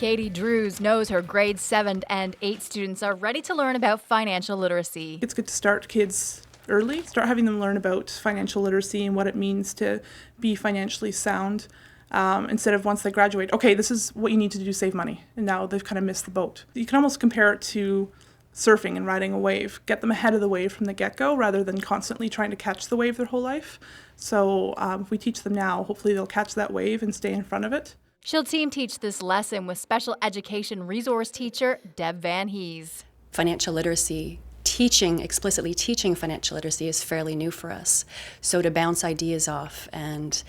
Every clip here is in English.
Katie Drews knows her grade 7 and 8 students are ready to learn about financial literacy. It's good to start kids early, start having them learn about financial literacy and what it means to be financially sound. Instead of once they graduate, okay, this is what you need to do to save money, and now they've kind of missed the boat. You can almost compare it to surfing and riding a wave. Get them ahead of the wave from the get-go rather than constantly trying to catch the wave their whole life. So if we teach them now, hopefully they'll catch that wave and stay in front of it. She'll team teach this lesson with special education resource teacher Deb Van Hees. Financial literacy, explicitly teaching financial literacy is fairly new for us. So to bounce ideas off and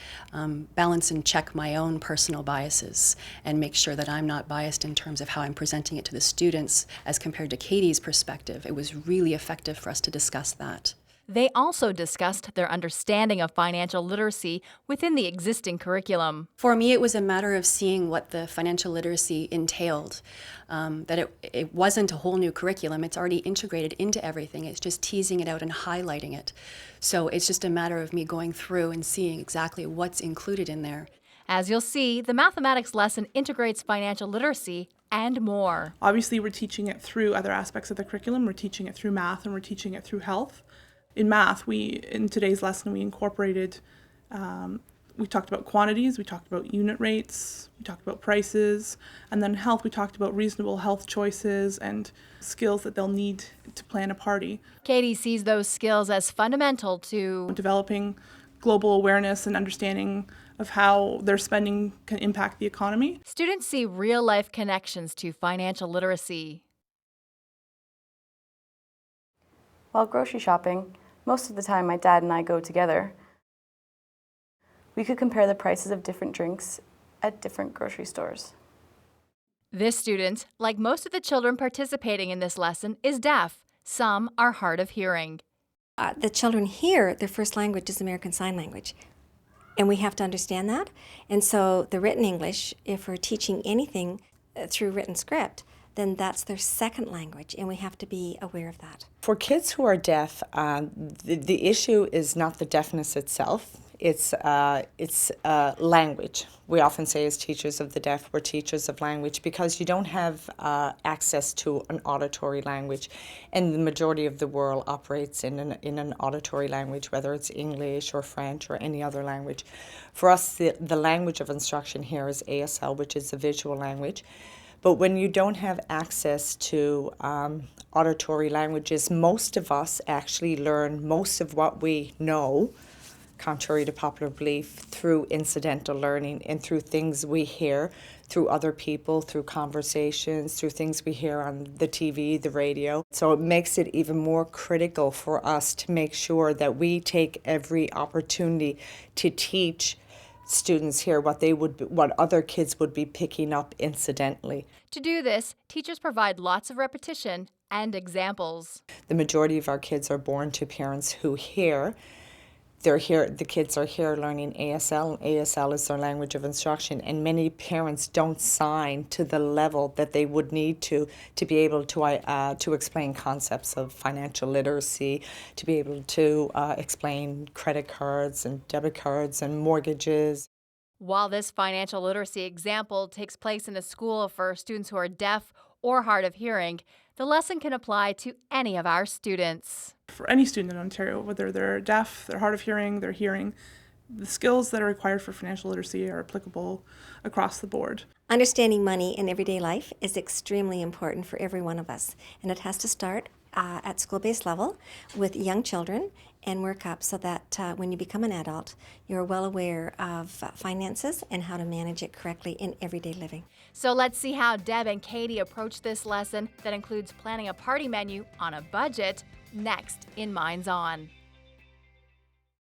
balance and check my own personal biases and make sure that I'm not biased in terms of how I'm presenting it to the students as compared to Katie's perspective, it was really effective for us to discuss that. They also discussed their understanding of financial literacy within the existing curriculum. For me, it was a matter of seeing what the financial literacy entailed, that it wasn't a whole new curriculum. It's already integrated into everything. It's just teasing it out and highlighting it. So it's just a matter of me going through and seeing exactly what's included in there. As you'll see, the mathematics lesson integrates financial literacy and more. Obviously, we're teaching it through other aspects of the curriculum. We're teaching it through math and we're teaching it through health. In math, in today's lesson, we incorporated, we talked about quantities, we talked about unit rates, we talked about prices, and then health, we talked about reasonable health choices and skills that they'll need to plan a party. Katie sees those skills as fundamental to developing global awareness and understanding of how their spending can impact the economy. Students see real-life connections to financial literacy. While grocery shopping, most of the time my dad and I go together. We could compare the prices of different drinks at different grocery stores. This student, like most of the children participating in this lesson, is deaf. Some are hard of hearing. The children here, their first language is American Sign Language. And we have to understand that. And so the written English, if we're teaching anything through written script, then that's their second language, and we have to be aware of that. For kids who are deaf, the issue is not the deafness itself, it's language. We often say as teachers of the deaf, we're teachers of language because you don't have access to an auditory language, and the majority of the world operates in an auditory language, whether it's English or French or any other language. For us, the language of instruction here is ASL, which is a visual language. But when you don't have access to auditory languages, most of us actually learn most of what we know, contrary to popular belief, through incidental learning and through things we hear, through other people, through conversations, through things we hear on the TV, the radio. So it makes it even more critical for us to make sure that we take every opportunity to teach students here what other kids would be picking up incidentally. To do this, teachers provide lots of repetition and examples. The majority of our kids are born to parents who hear. The kids are here learning ASL, and ASL is their language of instruction, and many parents don't sign to the level that they would need to be able to explain concepts of financial literacy, to be able to explain credit cards and debit cards and mortgages. While this financial literacy example takes place in a school for students who are deaf or hard of hearing, the lesson can apply to any of our students. For any student in Ontario, whether they're deaf, they're hard of hearing, they're hearing, the skills that are required for financial literacy are applicable across the board. Understanding money in everyday life is extremely important for every one of us, and it has to start at school-based level with young children and work up so that when you become an adult, you're well aware of finances and how to manage it correctly in everyday living. So let's see how Deb and Katie approach this lesson that includes planning a party menu on a budget next in Minds On.